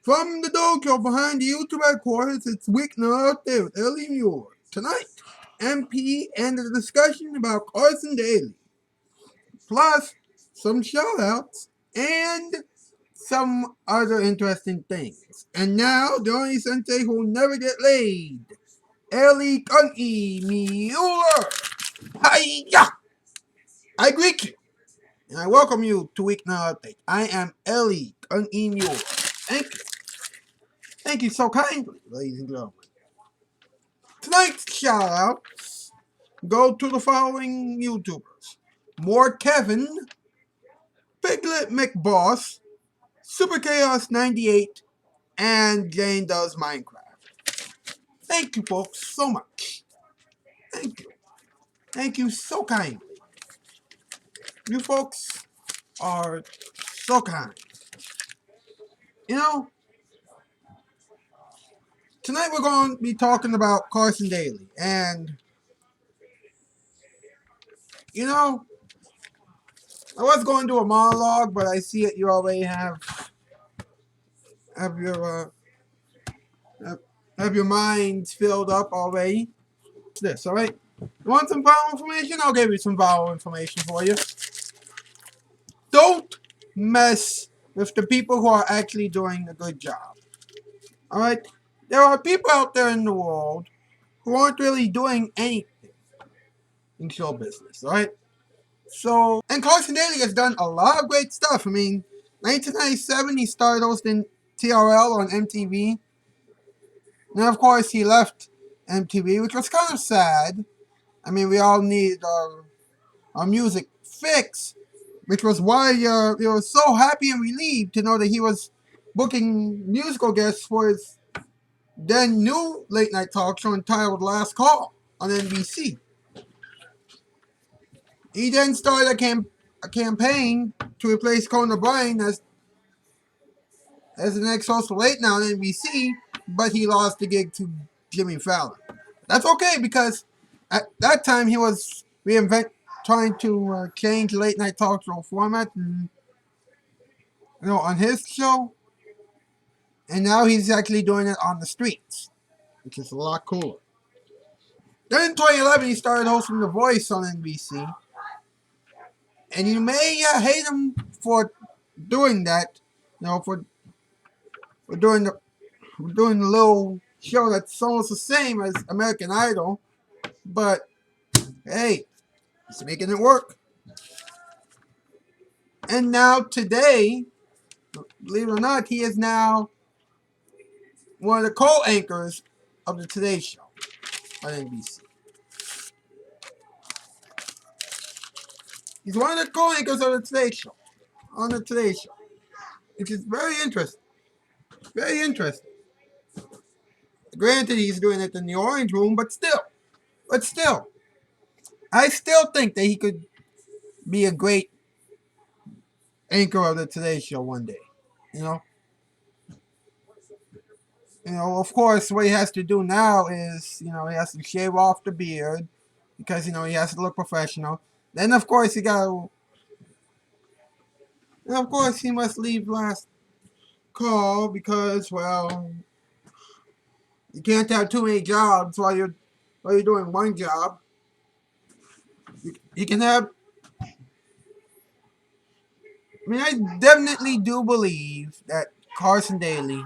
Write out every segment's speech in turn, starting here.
From the dojo behind the YouTube headquarters, it's Weeknight out there with Ellie Muir. Tonight, MP and a discussion about Carson Daly, plus some shoutouts and some other interesting things. And now, the only sensei who will never get laid, Ellie Kunki Muir. Hiya! I greet you, and I welcome you to Weeknight Update. I am Ellie Kunki Muir. Thank you. Thank you so kindly, ladies and gentlemen. Tonight's shout outs go to the following YouTubers: More Kevin, Piglet McBoss, Super Chaos 98, and Jane Does Minecraft. Thank you folks so much. Thank you. Thank you so kindly. You folks are so kind. You know, tonight we're going to be talking about Carson Daly. And, you know, I was going to do a monologue, but I see that you already have your have your minds filled up already. This, all right? You want some vowel information? I'll give you some vowel information for you. Don't mess with the people who are actually doing a good job. All right? There are people out there in the world who aren't really doing anything in show business. All right? So, and Carson Daly has done a lot of great stuff. I mean, 1997 he started hosting TRL on MTV. And of course he left MTV, which was kind of sad. I mean, we all need our music fix, which was why we were so happy and relieved to know that he was booking musical guests for his then new late night talk show entitled Last Call on NBC. He then started a campaign to replace Conan O'Brien as the next host of Late Night on NBC, but he lost the gig to Jimmy Fallon. That's okay because at that time he was trying to change late night talk show format, and, on his show, and now he's actually doing it on the streets, which is a lot cooler. Then in 2011 he started hosting The Voice on NBC, and you may hate him for doing that, for doing the little show that's almost the same as American Idol, but hey, he's making it work. And now today, believe it or not, he is now one of the co-anchors of the Today Show on NBC. He's one of the co-anchors of the Today Show on the Today Show, which is very interesting. Very interesting. Granted, he's doing it in the Orange Room, but still, I still think that he could be a great anchor of the Today Show one day. You know, of course, what he has to do now is, he has to shave off the beard because, he has to look professional. Then, of course, he must leave Last Call because, well, you can't have too many jobs while you're doing one job. You can have. I mean, I definitely do believe that Carson Daly,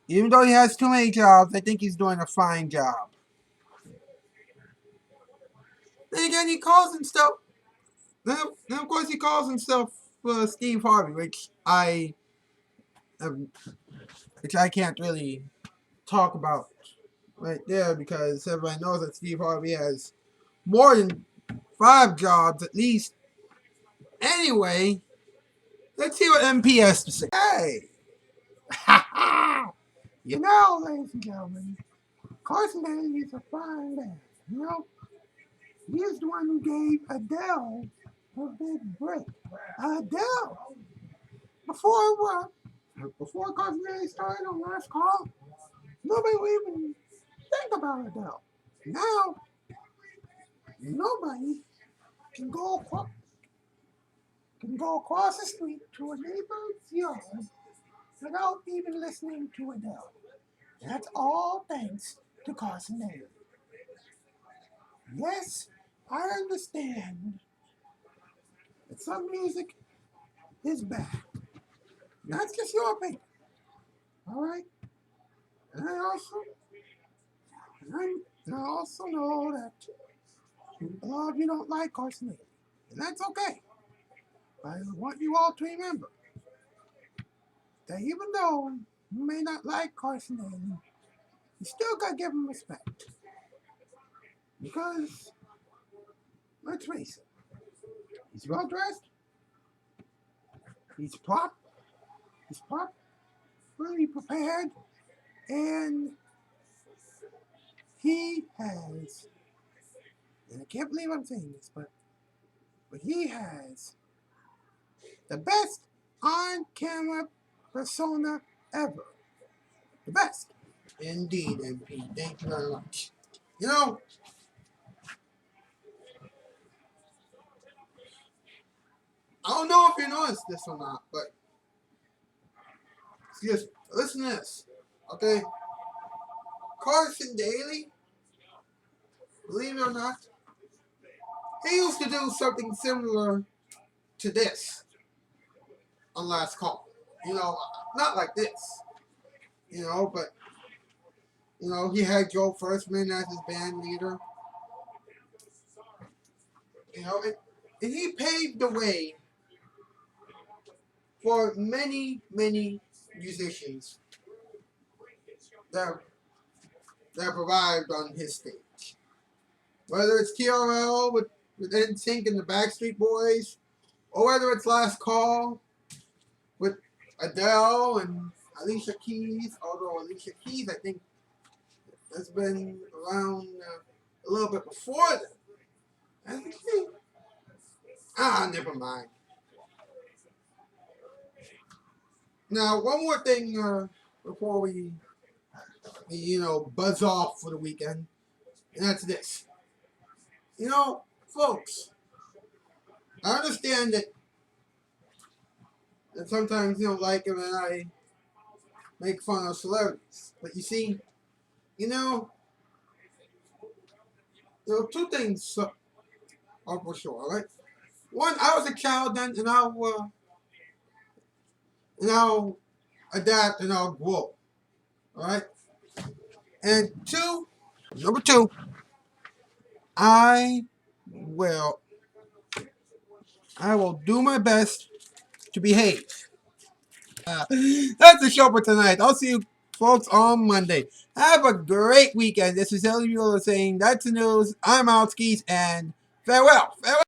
even though he has too many jobs, I think he's doing a fine job. Then again, he calls himself. Then of course, he calls himself Steve Harvey, um, which I can't really talk about right there because everybody knows that Steve Harvey has more than 5 jobs at least. Anyway, let's see what MP has to say. Hey, ladies and gentlemen, Carson Daly is a fine man. He's the one who gave Adele her big break. Adele, before Carson Daly started on Last Call, nobody would even think about Adele. Now, nobody can go across the street to a neighbor's yard without even listening to Adele. That's all thanks to Carson Daly. Yes, I understand that some music is bad. That's just your opinion. Alright? And I also know that a lot of you don't like Carson Daly. And that's okay. But I want you all to remember that even though you may not like Carson Daly, you still gotta give him respect. Because, let's face it, he's well dressed, he's properly prepared, and he has, and I can't believe I'm saying this, but he has the best on-camera persona ever. The best. Indeed, MP. Thank you very much. You know, I don't know if you noticed this or not, but just listen to this, okay? Carson Daly, believe it or not, he used to do something similar to this on Last Call. You know, not like this, you know, but, you know, he had Joe Firstman as his band leader. You know, and he paved the way for many, many musicians that arrived on his stage. Whether it's TRL with NSYNC and the Backstreet Boys, or whether it's Last Call with Adele and Alicia Keys, although Alicia Keys, I think, has been around a little bit before them. Never mind. Now, one more thing before we, buzz off for the weekend, and that's this. You know, folks, I understand that sometimes you don't like him and I make fun of celebrities. But you see, there are two things are for sure, all right? One, I was a child then, and I'll adapt and I'll grow, all right? And number two, I will do my best to behave. That's the show for tonight. I'll see you folks on Monday. Have a great weekend. This is Ellie Mueller saying that's the news. I'm out skis and farewell. Farewell.